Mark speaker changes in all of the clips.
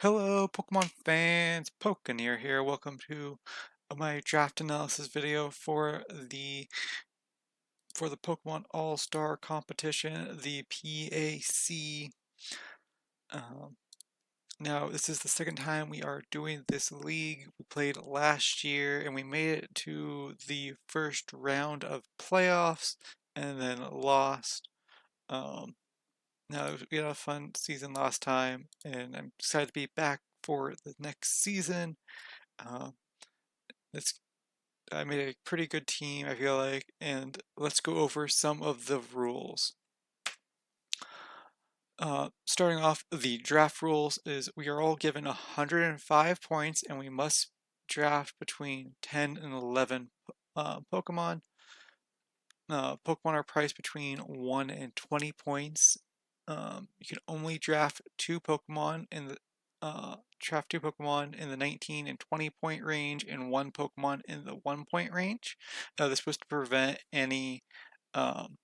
Speaker 1: Hello, Pokemon fans. Pokeneer here. Welcome to my draft analysis video for the Pokemon All-Star competition, the PAC. Um, Now, this is the second time we are doing this league. We played last year and we made it to the first round of playoffs and then lost. Um, Now, we had a fun season last time, and I'm excited to be back for the next season. Uh, it's I made a pretty good team, I feel like, and let's go over some of the rules. Starting off, the draft rules is we are all given 105 points, and we must draft between 10 and 11 Pokemon. Pokemon are priced between 1 and 20 points. You can only draft two Pokemon in the 19 and 20 point range and one Pokemon in the 1 point range. This is supposed to prevent any um,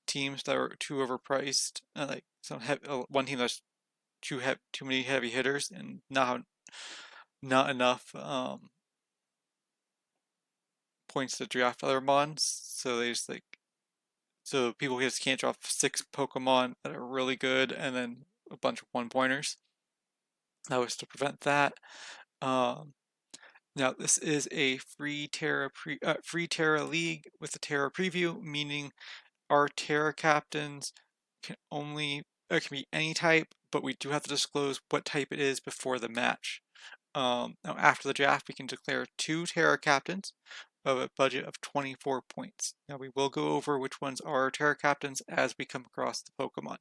Speaker 1: teams that are too overpriced, like one team that's too many heavy hitters and not enough points to draft other mons. So people just can't draft 6 Pokemon that are really good and then a bunch of 1 pointers. That was to prevent that. Um, Now this is a free Terra league with a Terra preview, meaning our Terra captains can be any type, but we do have to disclose what type it is before the match. Now after the draft, we can declare 2 Terra captains of a budget of 24 points. Now we will go over which ones are Terra captains as we come across the Pokemon.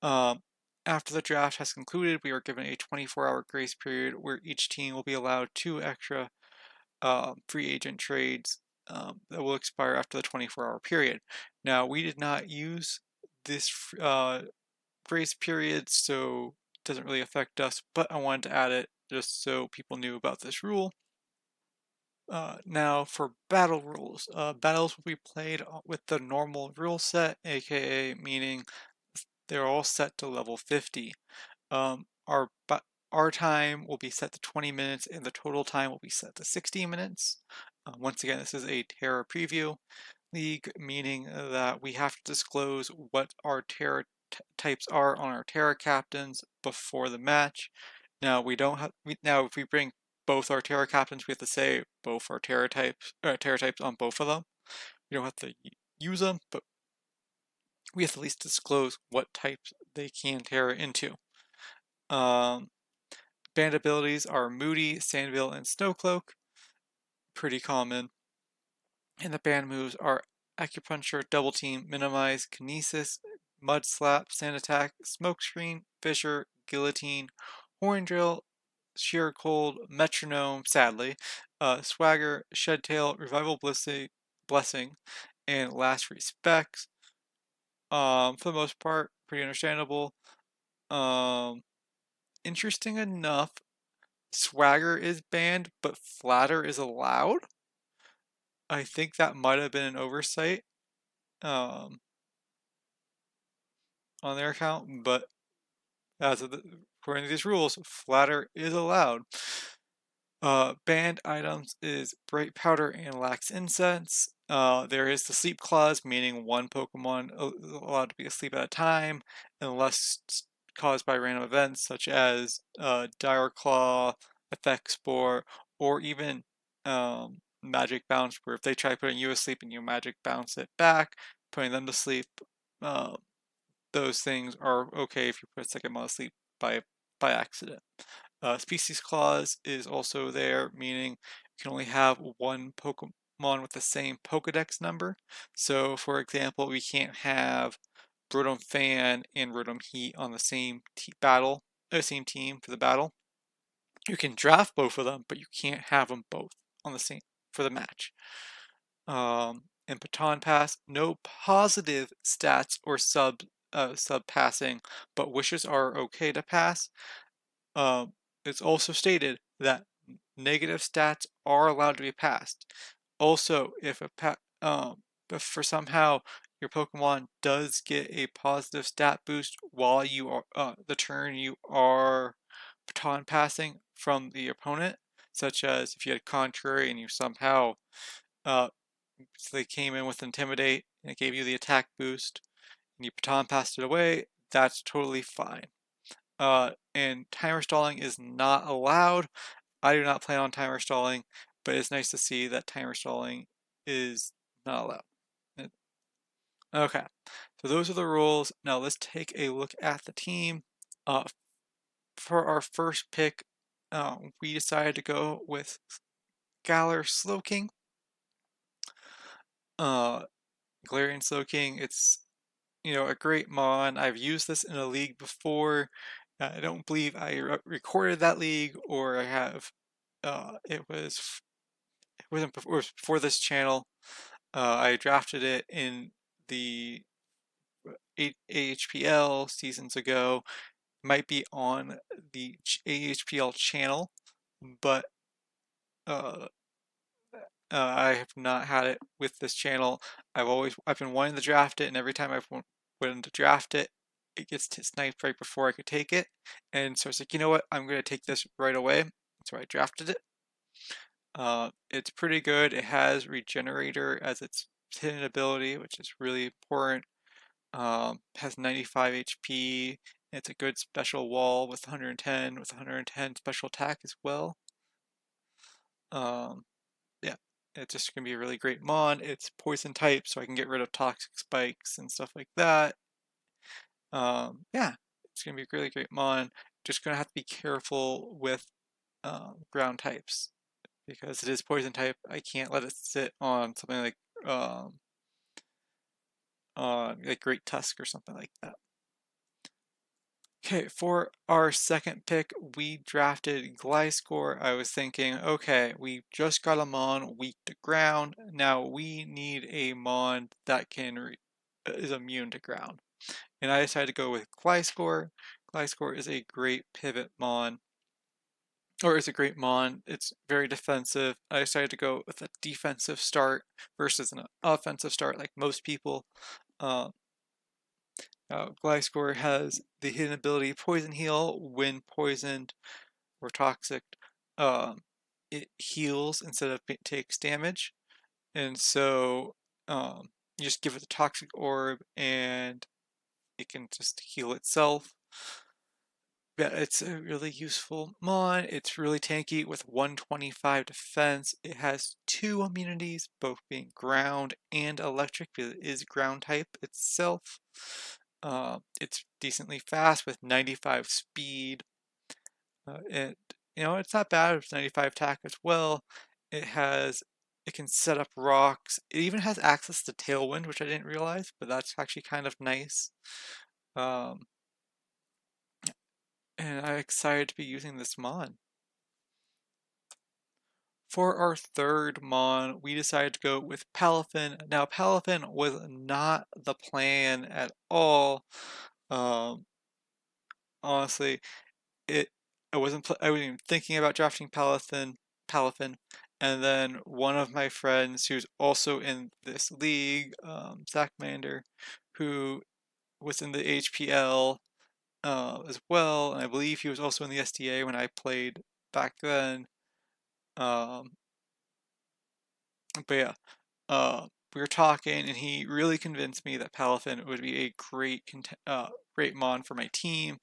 Speaker 1: Um, After the draft has concluded, we are given a 24-hour grace period where each team will be allowed 2 extra free agent trades that will expire after the 24-hour period. Now, we did not use this grace period, so it doesn't really affect us, but I wanted to add it just so people knew about this rule. Now for battle rules. Battles will be played with the normal rule set, aka meaning they're all set to level 50. Um, our our time will be set to 20 minutes and the total time will be set to 60 minutes. Once again, this is a Terra preview league, meaning that we have to disclose what our Terra types are on our Terra captains before the match. Now we don't have now if we bring both our Terra captains, we have to say both our Terra types on both of them. We don't have to use them, but we have to at least disclose what types they can Terra into. Um, Band abilities are Moody, Sandville, and Snowcloak. Pretty common. And the band moves are Acupuncture, Double Team, Minimize, Kinesis, Mud Slap, Sand Attack, Smokescreen, Fissure, Guillotine, Horn Drill, Sheer Cold, Metronome, sadly, Swagger, Shedtail, Revival Blessing, and Last Respects. For the most part, pretty understandable. Interesting enough, Swagger is banned, but Flatter is allowed. I think that might have been an oversight um, on their account, but according to these rules, Flatter is allowed. Banned items is Bright Powder and Lax Incense. There is the Sleep Clause, meaning one Pokemon is allowed to be asleep at a time, unless caused by random events such as Dire Claw, Effect Spore, or even Magic Bounce, where if they try putting you asleep and you Magic Bounce it back, putting them to sleep, uh, those things are okay if you put a second one to sleep by accident. Species clause is also there, meaning you can only have one Pokemon with the same Pokedex number. So, for example, we can't have Rotom Fan and Rotom Heat on the same same team for the battle. You can draft both of them, but you can't have them both on the same for the match. In Baton Pass, no positive stats or sub passing, but wishes are okay to pass. It's also stated that negative stats are allowed to be passed. Also, if for somehow your Pokemon does get a positive stat boost while you are the turn you are baton passing from the opponent, such as if you had Contrary and you somehow so they came in with Intimidate and it gave you the attack boost and you baton passed it away, that's totally fine. And timer stalling is not allowed. I do not plan on timer stalling, but it's nice to see that timer stalling is not allowed. Okay, so those are the rules. Now let's take a look at the team. For our first pick, we decided to go with Galar Slowking. Galarian Slowking, it's a great mon. I've used this in a league before. I don't believe I recorded that league, or I have. It wasn't before, it was before this channel. I drafted it in the AHPL seasons ago. Might be on the AHPL channel, but uh, I have not had it with this channel. I've been wanting to draft it, and every time I've wanted to draft it, it gets sniped right before I could take it. And so I was like, you know what, I'm going to take this right away. So I drafted it. It's pretty good. It has Regenerator as its hidden ability, which is really important. Has 95 HP. It's a good special wall with 110, with 110 special attack as well. Yeah, it's just gonna be a really great mon. It's poison type, so I can get rid of toxic spikes and stuff like that. Yeah, it's gonna be a really great mon. Just gonna have to be careful with ground types because it is poison type. I can't let it sit on something like Great Tusk or something like that. Okay, for our second pick, we drafted Gliscor. I was thinking, okay, we just got a mon weak to ground. Now we need a mon that is immune to ground. And I decided to go with Gliscor. Gliscor is a great pivot mon, or is a great mon. It's very defensive. I decided to go with a defensive start versus an offensive start like most people. Uh, Gliscor has the hidden ability Poison Heal. When poisoned or toxic, um, it heals instead of takes damage. And so you just give it the Toxic Orb and it can just heal itself. Yeah, it's a really useful mon. It's really tanky with 125 defense. It has 2 immunities, both being ground and electric, because it is ground type itself. It's decently fast with 95 speed. It's not bad with 95 attack as well. It can set up rocks. It even has access to Tailwind, which I didn't realize, but that's actually kind of nice. Um, and I'm excited to be using this mon. For our third mon, we decided to go with Palafin. Now, Palafin was not the plan at all. Um, Honestly, it I wasn't even thinking about drafting Palafin, and then one of my friends who's also in this league, Zach Mander, who was in the HPL as well, and I believe he was also in the SDA when I played back then. Um, but yeah, we were talking, and he really convinced me that Palafin would be a great mon for my team.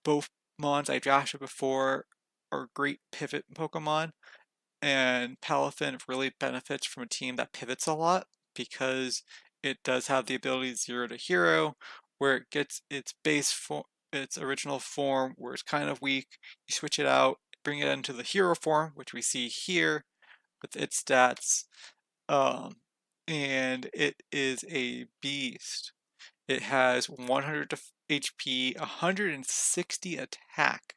Speaker 1: Both mons I drafted before are great pivot Pokemon, and Palafin really benefits from a team that pivots a lot because it does have the ability 0 to hero, where it gets its original form, where it's kind of weak. You switch it out, bring it into the hero form, which we see here with its stats, um, and it is a beast. It has 100 HP, 160 attack,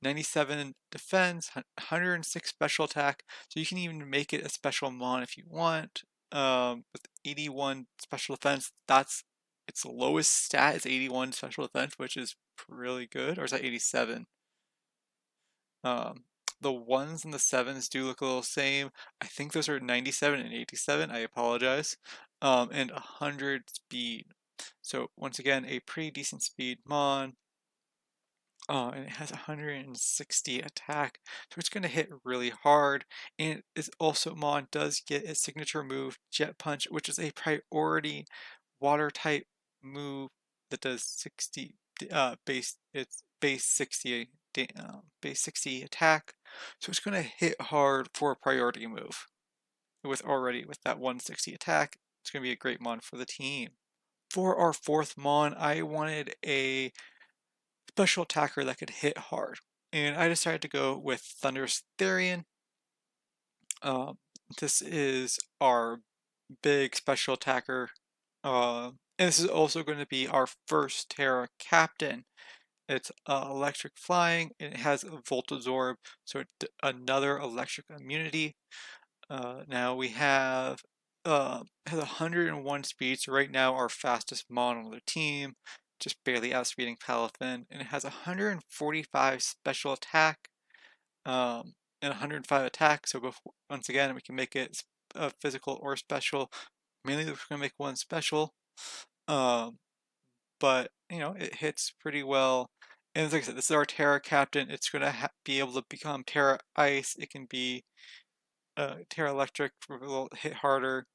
Speaker 1: 97 defense, 106 special attack. So you can even make it a special mon if you want. With 81 special defense, that's its lowest stat is 81 special defense, which is really good. Or is that 87? Um, the ones and the sevens do look a little same. I think those are 97 and 87. I apologize. and 100 speed. So once again, a pretty decent speed mon. And it has 160 attack, so it's going to hit really hard. And it also mon does get its signature move, Jet Punch, which is a priority water type move that does 60 base 60 base 60 attack. So it's going to hit hard for a priority move. With that 160 attack, it's going to be a great mon for the team. For our fourth mon, I wanted a special attacker that could hit hard. And I decided to go with Thunderous Therian. This is our big special attacker. And this is also going to be our first Terra Captain. It's electric flying, and it has a Volt Absorb, so another electric immunity. Now we have has 101 speed, so right now our fastest mon on the team, just barely outspeeding Palafin, and it has 145 special attack, and 105 attack. So once again, we can make it physical or special. Mainly, we're gonna make one special, um, but it hits pretty well. And like I said, this is our Terra Captain. It's gonna be able to become Terra Ice. It can be Terra Electric for a little hit harder,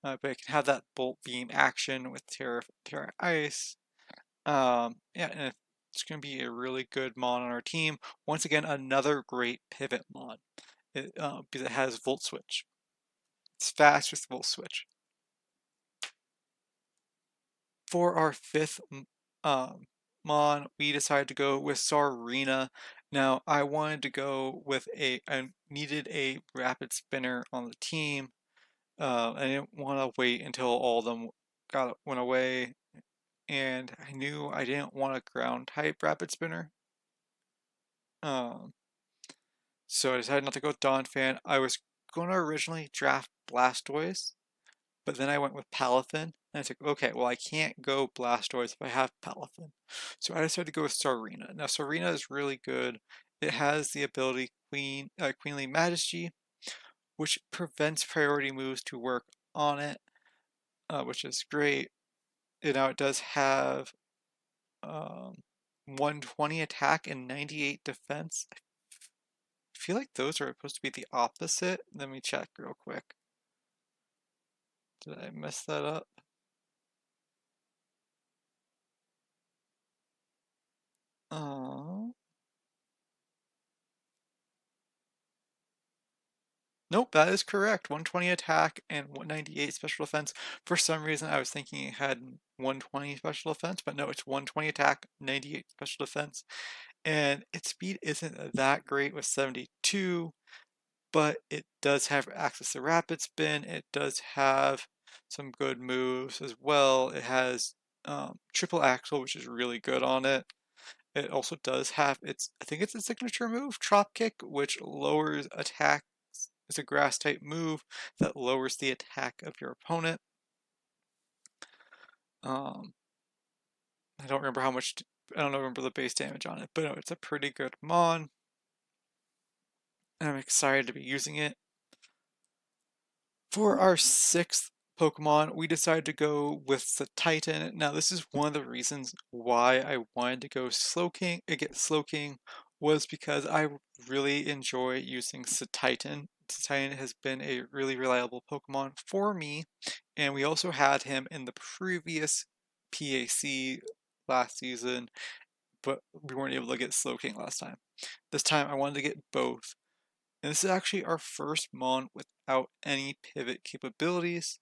Speaker 1: but it can have that Bolt Beam action with Terra Ice. Yeah, and it's going to be a really good mon on our team. Once again, another great pivot mon because it has Volt Switch. It's fast with Volt Switch. For our fifth mon, we decided to go with Sarina. Now, I wanted to go with I needed a rapid spinner on the team. I didn't want to wait until all of them went away, and I knew I didn't want a ground type rapid spinner. So I decided not to go with Donphan. I was going to originally draft Blastoise, but then I went with Palafin, and I was like, okay, well I can't go Blastoise if I have Palafin. So I decided to go with Sarina. Now Sarina is really good. It has the ability Queenly Majesty, which prevents priority moves to work on it, which is great. Now it does have 120 attack and 98 defense. I feel like those are supposed to be the opposite. Let me check real quick. Did I mess that up? Uh, nope, that is correct. 120 attack and 198 special defense. For some reason, I was thinking it had 120 special defense, but no, it's 120 attack, 98 special defense. And its speed isn't that great with 72, but it does have access to rapid spin. It does have some good moves as well. It has triple axle, which is really good on it. It also does have I think it's a signature move, Trop Kick, which lowers attacks. It's a grass type move that lowers the attack of your opponent. Um, I don't remember how much, I don't remember the base damage on it, but no, it's a pretty good mon. And I'm excited to be using it. For our sixth Pokemon, we decided to go with the Titan. Now, this is one of the reasons why I wanted to go get Slowking was because I really enjoy using Titan. Titan has been a really reliable Pokemon for me, and we also had him in the previous PAC last season, but we weren't able to get Slowking last time. This time I wanted to get both. And this is actually our first mon without any pivot capabilities,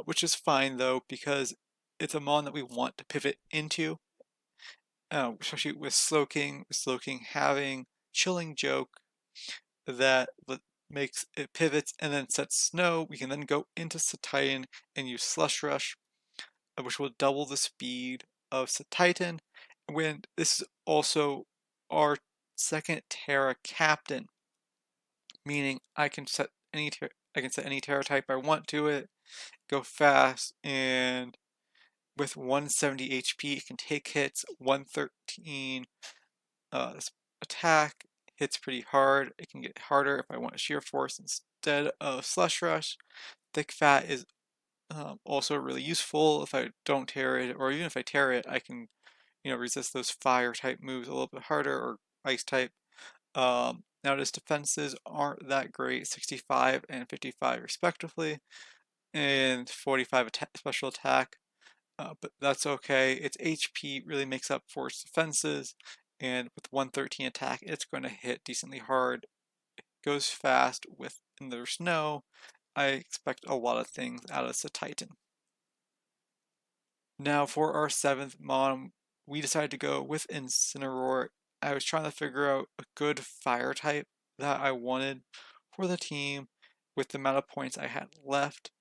Speaker 1: which is fine though, because it's a mon that we want to pivot into, especially with Slowking having Chilling Joke that makes it pivots and then sets Snow. We can then go into Titan and use Slush Rush, which will double the speed of Titan. When this is also our second Terra Captain, meaning I can set any Terra type I want to it, go fast, and with 170 HP it can take hits, 113 attack, hits pretty hard. It can get harder if I want Sheer Force instead of Slush Rush. Thick Fat is Also really useful if I don't tear it, or even if I tear it, I can, resist those fire type moves a little bit harder, or ice type. Now his defenses aren't that great, 65 and 55 respectively, and 45 special attack. But that's okay. Its HP really makes up for its defenses, and with 113 attack, it's going to hit decently hard. It goes fast and there's snow. I expect a lot of things out of the Titan. Now for our 7th Mon, we decided to go with Incineroar. I was trying to figure out a good fire type that I wanted for the team with the amount of points I had left,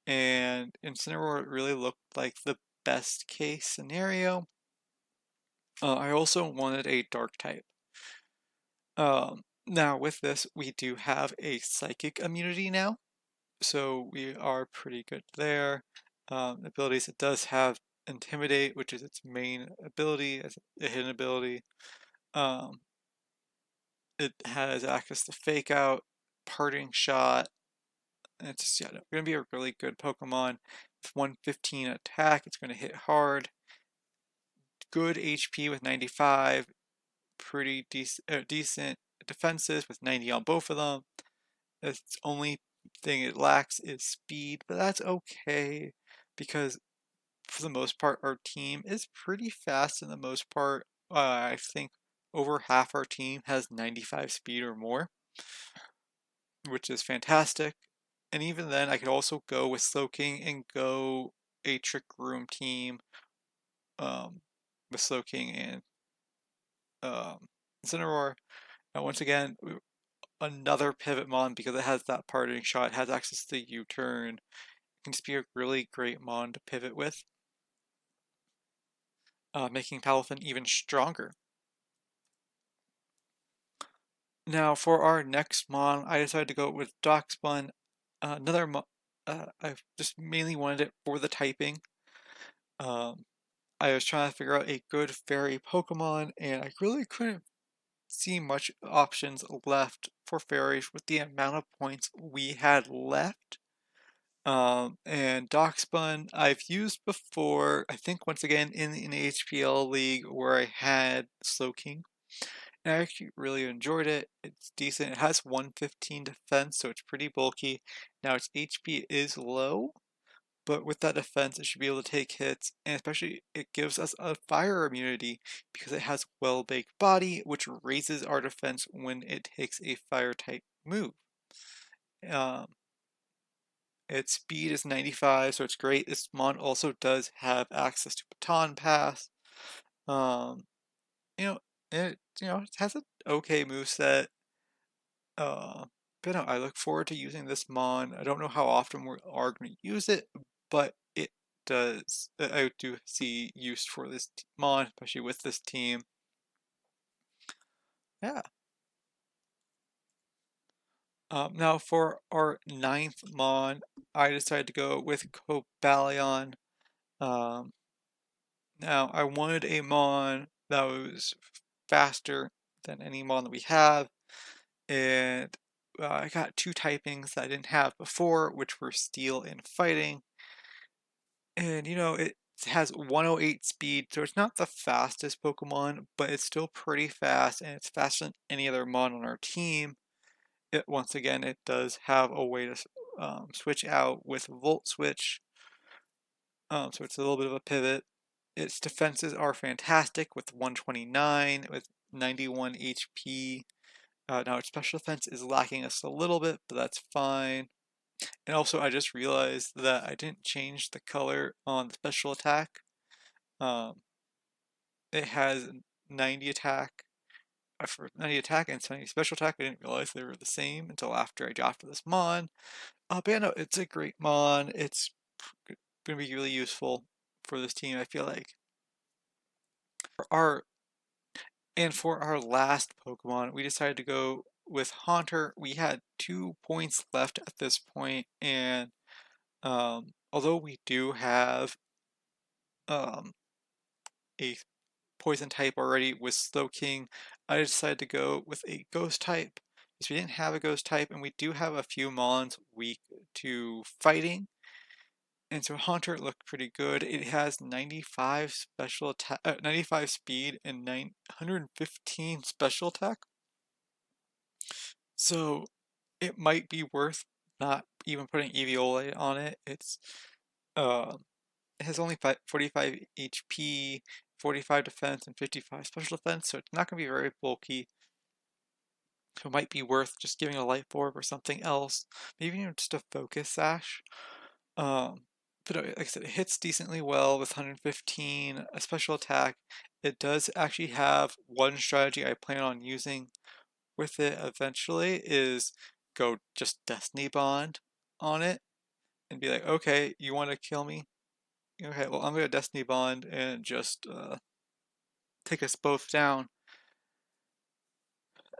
Speaker 1: and Incineroar really looked like the best case scenario. I also wanted a dark type. Now with this, we do have a psychic immunity now, so we are pretty good there. Abilities, it does have Intimidate, which is its main ability as a hidden ability. It has access to Fake Out, Parting Shot, and it's just, going to be a really good Pokemon. With 115 attack, it's going to hit hard. Good HP with 95, pretty decent defenses with 90 on both of them. Its only thing it lacks is speed, but that's okay because for the most part our team is pretty fast in the most part. I think over half our team has 95 speed or more, which is fantastic. And even then I could also go with Slowking and go a Trick Room team with Slowking and Incineroar. Now once again, another pivot mon because it has that parting shot, has access to the U-turn. It can just be a really great mon to pivot with, making Palafin even stronger. Now for our next mon, I decided to go with Doxbun. Another mon, I just mainly wanted it for the typing. I was trying to figure out a good fairy Pokemon, and I really couldn't see much options left for fairies with the amount of points we had left. And Doxbun I've used before, I think once again in an HPL league where I had Slowking. And I actually really enjoyed it. It's decent. It has 115 defense, so it's pretty bulky. Now its HP is low, but with that defense it should be able to take hits, and especially it gives us a fire immunity because it has well-baked body, which raises our defense when it takes a fire type move. Um, its speed is 95, so it's great. This mon also does have access to Baton Pass. Um, you know, it has an okay moveset. But no, I look forward to using this mon. I don't know how often we are going to use it, but it does. I do see use for this mon, especially with this team. Yeah. Now for our 9th mon, I decided to go with Cobalion. Um, Now I wanted a mon that was faster than any mon that we have, and I got two typings that I didn't have before, which were Steel and Fighting. And it has 108 speed, so it's not the fastest Pokemon, but it's still pretty fast, and it's faster than any other mon on our team. Once again, it does have a way to switch out with Volt Switch, so it's a little bit of a pivot. Its defenses are fantastic with 129, with 91 HP. Now its special defense is lacking us a little bit, but that's fine. And also I just realized that I didn't change the color on the special attack. It has 90 attack, for 90 attack and 70 special attack. I didn't realize they were the same until after I drafted this mon. But yeah, no, it's a great mon. It's going to be really useful for this team, I feel like. Our And for our last Pokemon, we decided to go with Haunter. We had 2 points left at this point, and although we do have um, a poison type already with Slowking, I decided to go with a ghost type because we didn't have a ghost type, and we do have a few mons weak to fighting. And so Hunter looked pretty good. It has 95 special attack, 95 speed and 915 special attack. So it might be worth not even putting Eviole on it. It has only 45 HP, 45 defense, and 55 special defense, so it's not going to be very bulky. So it might be worth just giving a life orb or something else, maybe even just a focus sash. Um, but like I said, it hits decently well with 115, a special attack. It does actually have one strategy I plan on using with it eventually is go just Destiny Bond on it and be like, okay, you want to kill me? Okay, well, I'm gonna Destiny Bond and just take us both down.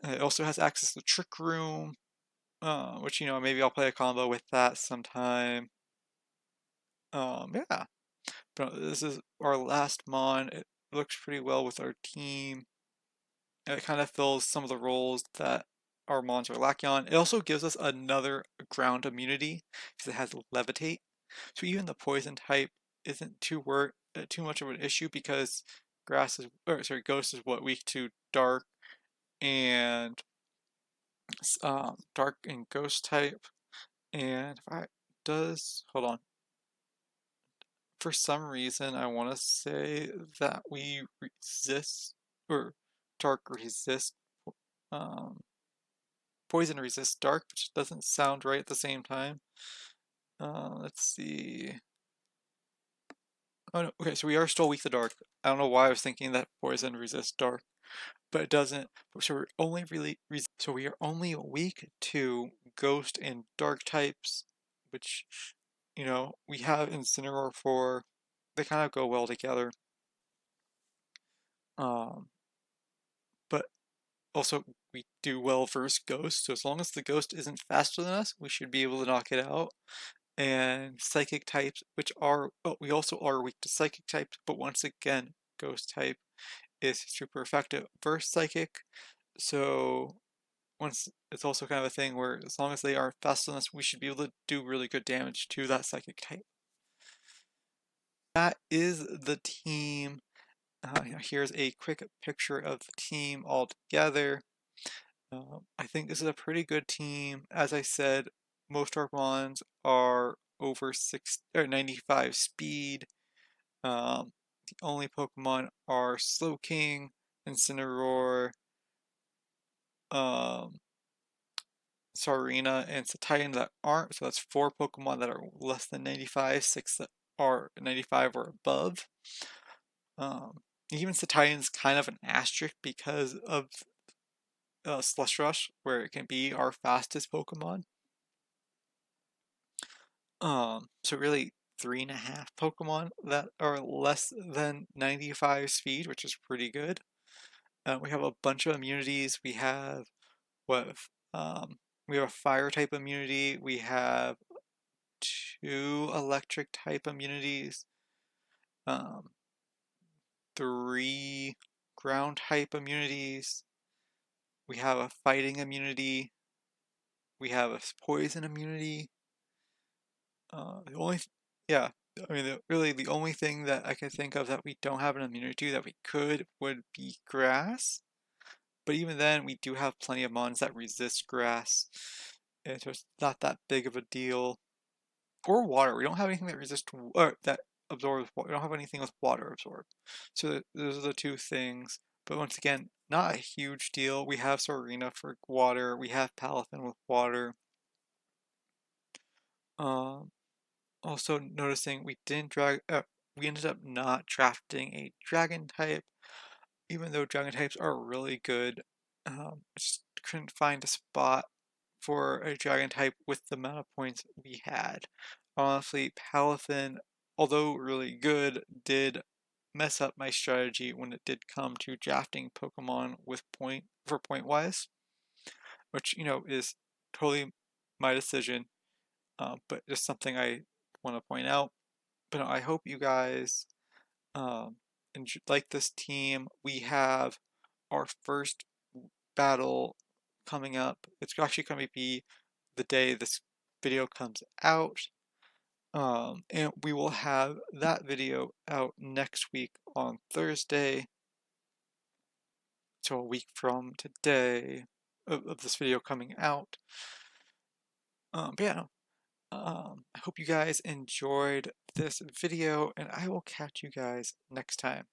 Speaker 1: It also has access to Trick Room, which, maybe I'll play a combo with that sometime. Yeah, but this is our last Mon. It looks pretty well with our team. It kind of fills some of the roles that our Mons are lacking on. It also gives us another ground immunity because it has Levitate. So even the poison type isn't too much of an issue because Ghost is weak to dark and dark and ghost type. And if I does hold on, for some reason I want to say that we resist or dark resist um, poison resist dark, which doesn't sound right at the same time. Let's see. Oh no, okay, so we are still weak to dark. I don't know why I was thinking that poison resists dark, but it doesn't. So we're only so we are only weak to ghost and dark types, which we have Incineroar for. They kind of go well together. Um, but also we do well versus ghost, so as long as the ghost isn't faster than us, we should be able to knock it out. And psychic types, we also are weak to psychic types, but once again, ghost type is super effective versus psychic. So once it's also kind of a thing where as long as they are faster than us, we should be able to do really good damage to that psychic type. That is the team. Here's a quick picture of the team all together. I think this is a pretty good team. As I said, most Armons are over 95 speed. The only Pokemon are Slowking, Incineroar, um, Sarina, and Satian that aren't. So that's 4 Pokemon that are less than 95, 6 that are 95 or above. Um, Even Satian's kind of an asterisk because of Slush Rush, where it can be our fastest Pokemon. So really 3.5 Pokemon that are less than 95 speed, which is pretty good. We have a bunch of immunities. What? Um, we have a fire type immunity. We have 2 electric type immunities. Um, 3 ground type immunities. We have a fighting immunity. We have a poison immunity. The only, yeah, I mean, really the only thing that I can think of that we don't have an immunity to that we could would be grass. But even then, we do have plenty of mons that resist grass, and so it's not that big of a deal. Or water. We don't have anything that resists or that absorbs water. We don't have anything with water absorb. So those are the 2 things. But once again, not a huge deal. We have Sarina for water. We have Palafin with water. Um, Also noticing we ended up not drafting a dragon type, even though dragon types are really good. I just couldn't find a spot for a dragon type with the amount of points we had. Honestly, Palafin, although really good, did mess up my strategy when it did come to drafting Pokemon with point wise, which is totally my decision, but just something I want to point out. But I hope you guys um, like this team. We have our first battle coming up. It's actually going to be the day this video comes out. And we will have that video out next week on Thursday. So a week from today of this video coming out. But yeah, I hope you guys enjoyed this video, and I will catch you guys next time.